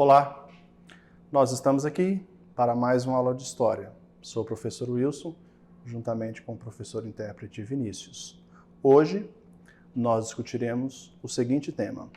Olá, nós estamos aqui para mais uma aula de História. Sou o professor Wilson, juntamente com o professor intérprete Vinícius. Hoje, nós discutiremos o seguinte tema: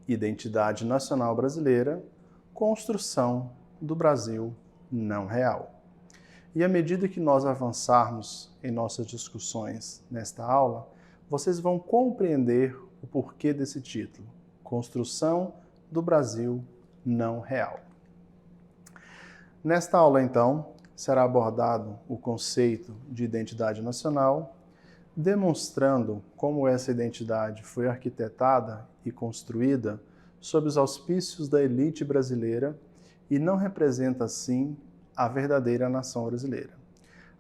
Identidade Nacional Brasileira, construção do Brasil não real. E à medida que nós avançarmos em nossas discussões nesta aula, vocês vão compreender o porquê desse título, Construção do Brasil não real. Nesta aula, então, será abordado o conceito de identidade nacional, demonstrando como essa identidade foi arquitetada e construída sob os auspícios da elite brasileira e não representa, assim, a verdadeira nação brasileira.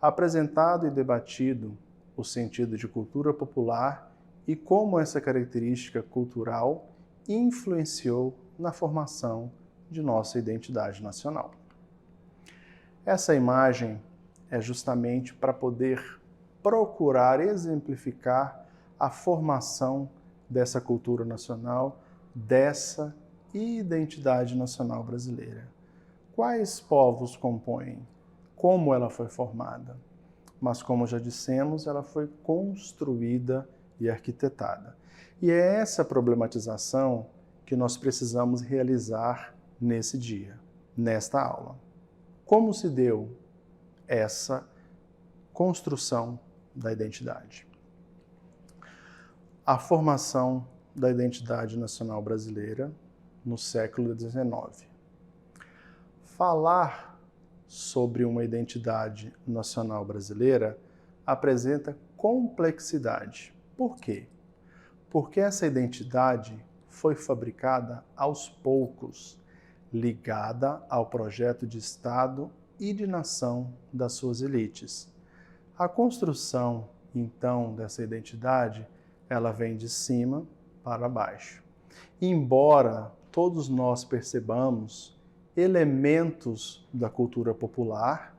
Apresentado e debatido o sentido de cultura popular e como essa característica cultural influenciou na formação de nossa identidade nacional. Essa imagem é justamente para poder procurar exemplificar a formação dessa cultura nacional, dessa identidade nacional brasileira. Quais povos compõem? Como ela foi formada? Mas, como já dissemos, ela foi construída e arquitetada. E é essa problematização que nós precisamos realizar nesse dia, nesta aula. Como se deu essa construção da identidade? A formação da identidade nacional brasileira no século XIX. Falar sobre uma identidade nacional brasileira apresenta complexidade. Por quê? Porque essa identidade foi fabricada aos poucos, ligada ao projeto de Estado e de nação das suas elites. A construção, então, dessa identidade, ela vem de cima para baixo. Embora todos nós percebamos elementos da cultura popular,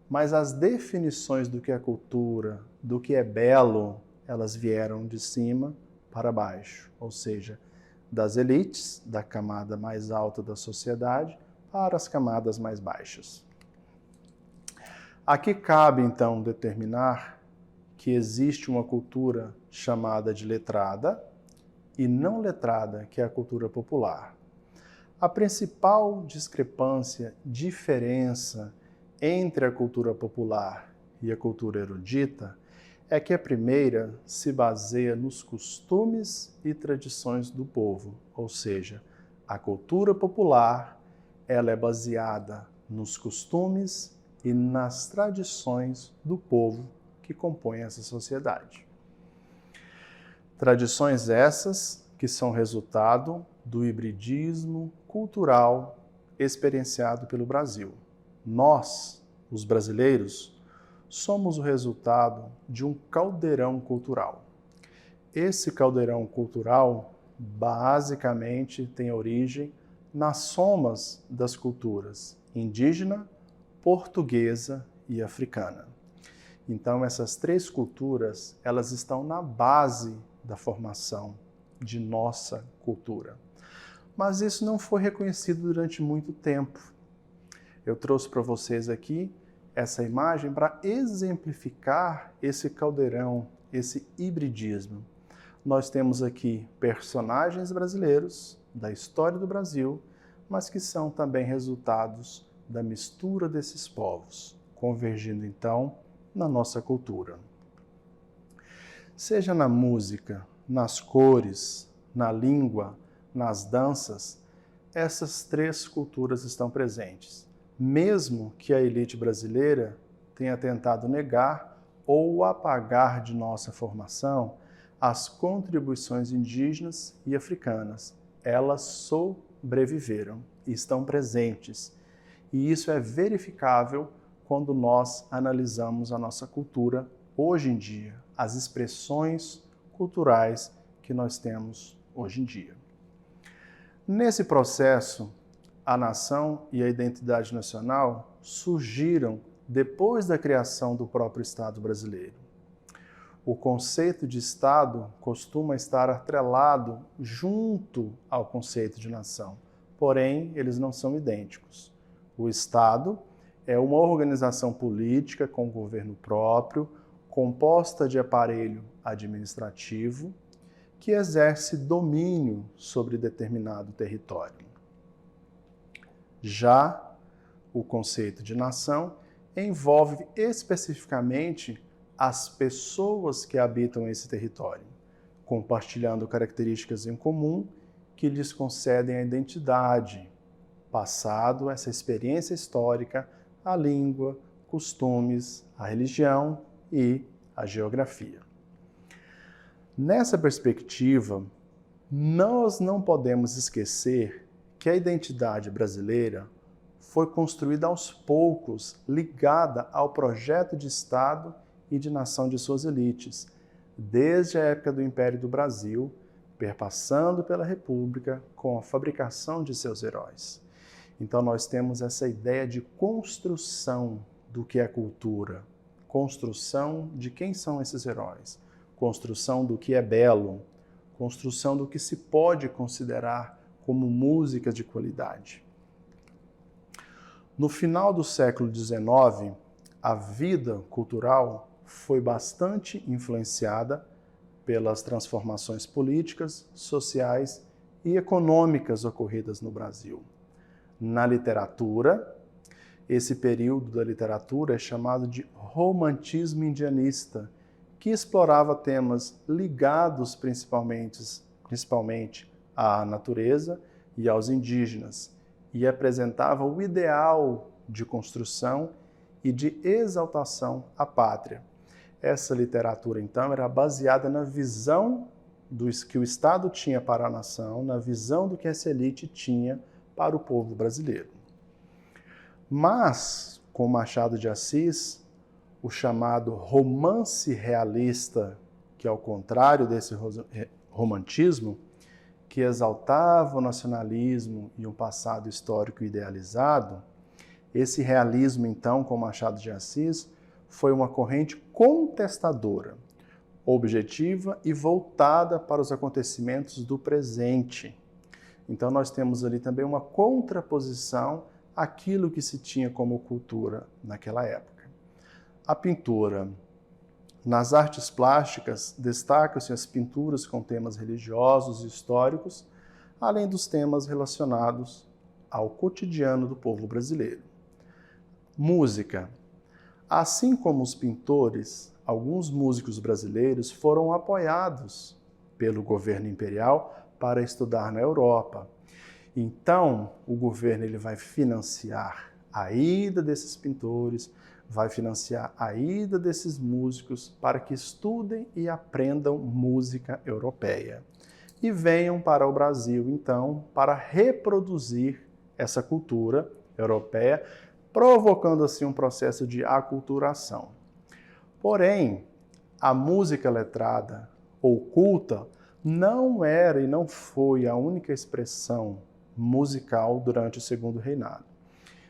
mas as definições do que é cultura, do que é belo, elas vieram de cima para baixo, ou seja, das elites, da camada mais alta da sociedade, para as camadas mais baixas. Aqui cabe, então, determinar que existe uma cultura chamada de letrada e não letrada, que é a cultura popular. A principal discrepância, diferença entre a cultura popular e a cultura erudita é que a primeira se baseia nos costumes e tradições do povo, ou seja, a cultura popular ela é baseada nos costumes e nas tradições do povo que compõe essa sociedade. Tradições essas que são resultado do hibridismo cultural experienciado pelo Brasil. Nós, os brasileiros, somos o resultado de um caldeirão cultural. Esse caldeirão cultural, basicamente, tem origem nas somas das culturas indígena, portuguesa e africana. Então, essas três culturas, elas estão na base da formação de nossa cultura. Mas isso não foi reconhecido durante muito tempo. Eu trouxe para vocês aqui essa imagem para exemplificar esse caldeirão, esse hibridismo. Nós temos aqui personagens brasileiros da história do Brasil, mas que são também resultados da mistura desses povos, convergindo então na nossa cultura. Seja na música, nas cores, na língua, nas danças, essas três culturas estão presentes, mesmo que a elite brasileira tenha tentado negar ou apagar de nossa formação as contribuições indígenas e africanas. Elas sobreviveram e estão presentes. E isso é verificável quando nós analisamos a nossa cultura hoje em dia, as expressões culturais que nós temos hoje em dia. Nesse processo, a nação e a identidade nacional surgiram depois da criação do próprio Estado brasileiro. O conceito de Estado costuma estar atrelado junto ao conceito de nação. porém eles não são idênticos. O Estado é uma organização política com governo próprio, composta de aparelho administrativo, que exerce domínio sobre determinado território. Já o conceito de nação envolve especificamente as pessoas que habitam esse território, compartilhando características em comum que lhes concedem a identidade, passado, essa experiência histórica, a língua, costumes, a religião e a geografia. Nessa perspectiva, nós não podemos esquecer que a identidade brasileira foi construída aos poucos, ligada ao projeto de Estado e de nação de suas elites, desde a época do Império do Brasil, perpassando pela República com a fabricação de seus heróis. Então nós temos essa ideia de construção do que é cultura, construção de quem são esses heróis, construção do que é belo, construção do que se pode considerar como música de qualidade. No final do século XIX, a vida cultural foi bastante influenciada pelas transformações políticas, sociais e econômicas ocorridas no Brasil. Na literatura, esse período da literatura é chamado de romantismo indianista, que explorava temas ligados principalmente à natureza e aos indígenas, e apresentava o ideal de construção e de exaltação à pátria. Essa literatura, então, era baseada na visão que o Estado tinha para a nação, na visão do que essa elite tinha para o povo brasileiro. Mas, com Machado de Assis, o chamado romance realista, que ao contrário desse romantismo, que exaltava o nacionalismo e um passado histórico idealizado, esse realismo, então, com Machado de Assis, foi uma corrente contestadora, objetiva e voltada para os acontecimentos do presente. Então nós temos ali também uma contraposição àquilo que se tinha como cultura naquela época. A pintura. Nas artes plásticas, destacam-se as pinturas com temas religiosos e históricos, além dos temas relacionados ao cotidiano do povo brasileiro. Música. Assim como os pintores, alguns músicos brasileiros foram apoiados pelo governo imperial para estudar na Europa. Então, o governo ele vai financiar a ida desses pintores, vai financiar a ida desses músicos para que estudem e aprendam música europeia. E venham para o Brasil, então, para reproduzir essa cultura europeia, provocando assim um processo de aculturação. Porém, a música letrada ou culta não era e não foi a única expressão musical durante o Segundo Reinado.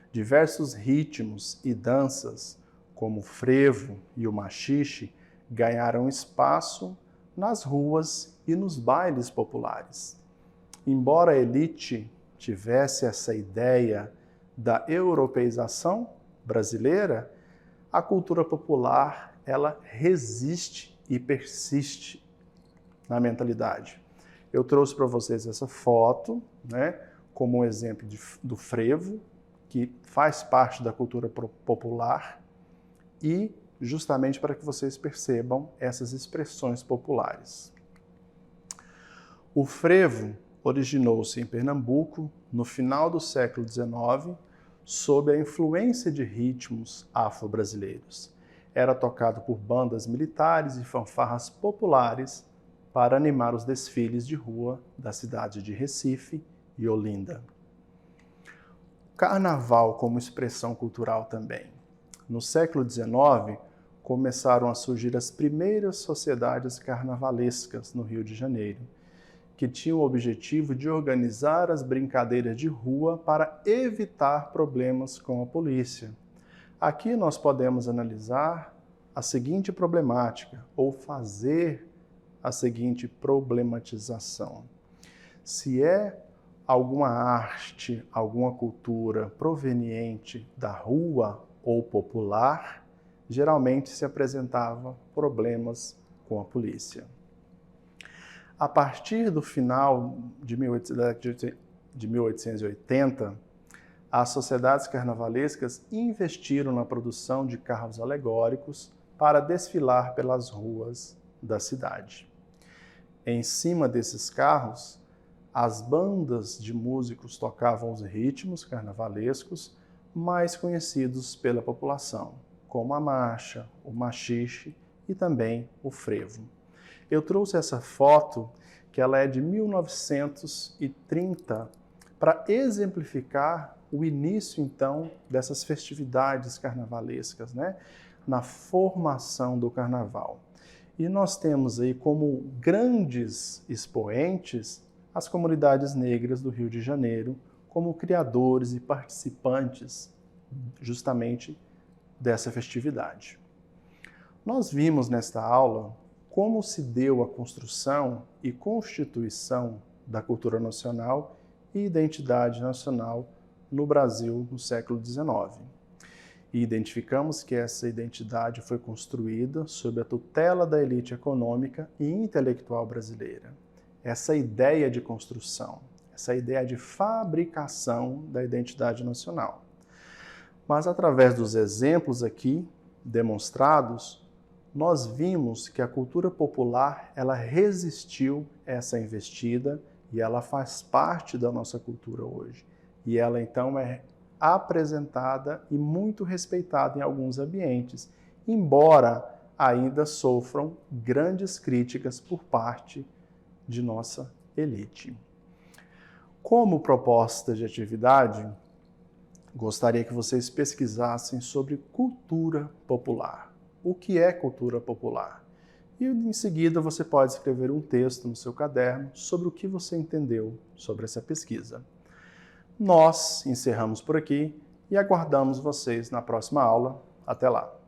Diversos ritmos e danças, como o frevo e o maxixe, ganharam espaço nas ruas e nos bailes populares. Embora a elite tivesse essa ideia da europeização brasileira, a cultura popular ela resiste e persiste na mentalidade. Eu trouxe para vocês essa foto, né, como um exemplo do frevo, que faz parte da cultura popular, e justamente para que vocês percebam essas expressões populares. O frevo originou-se em Pernambuco no final do século XIX, sob a influência de ritmos afro-brasileiros. Era tocado por bandas militares e fanfarras populares para animar os desfiles de rua da cidade de Recife e Olinda. Carnaval como expressão cultural também. No século XIX, começaram a surgir as primeiras sociedades carnavalescas no Rio de Janeiro, que tinham o objetivo de organizar as brincadeiras de rua para evitar problemas com a polícia. Aqui nós podemos analisar a seguinte problemática, ou fazer a seguinte problematização. Se é alguma arte, alguma cultura proveniente da rua ou popular, geralmente se apresentava problemas com a polícia. A partir do final de 1880, as sociedades carnavalescas investiram na produção de carros alegóricos para desfilar pelas ruas da cidade. Em cima desses carros, as bandas de músicos tocavam os ritmos carnavalescos mais conhecidos pela população, como a marcha, o machixe e também o frevo. Eu trouxe essa foto, que ela é de 1930, para exemplificar o início, então, dessas festividades carnavalescas, né? Na formação do carnaval. E nós temos aí como grandes expoentes as comunidades negras do Rio de Janeiro, como criadores e participantes justamente dessa festividade. Nós vimos nesta aula como se deu a construção e constituição da cultura nacional e identidade nacional no Brasil no século XIX. E identificamos que essa identidade foi construída sob a tutela da elite econômica e intelectual brasileira. Essa ideia de construção, essa ideia de fabricação da identidade nacional. Mas através dos exemplos aqui demonstrados, nós vimos que a cultura popular, ela resistiu a essa investida e ela faz parte da nossa cultura hoje. E ela então é apresentada e muito respeitada em alguns ambientes, embora ainda sofram grandes críticas por parte de nossa elite. Como proposta de atividade, gostaria que vocês pesquisassem sobre cultura popular. O que é cultura popular? E em seguida você pode escrever um texto no seu caderno sobre o que você entendeu sobre essa pesquisa. Nós encerramos por aqui e aguardamos vocês na próxima aula. Até lá!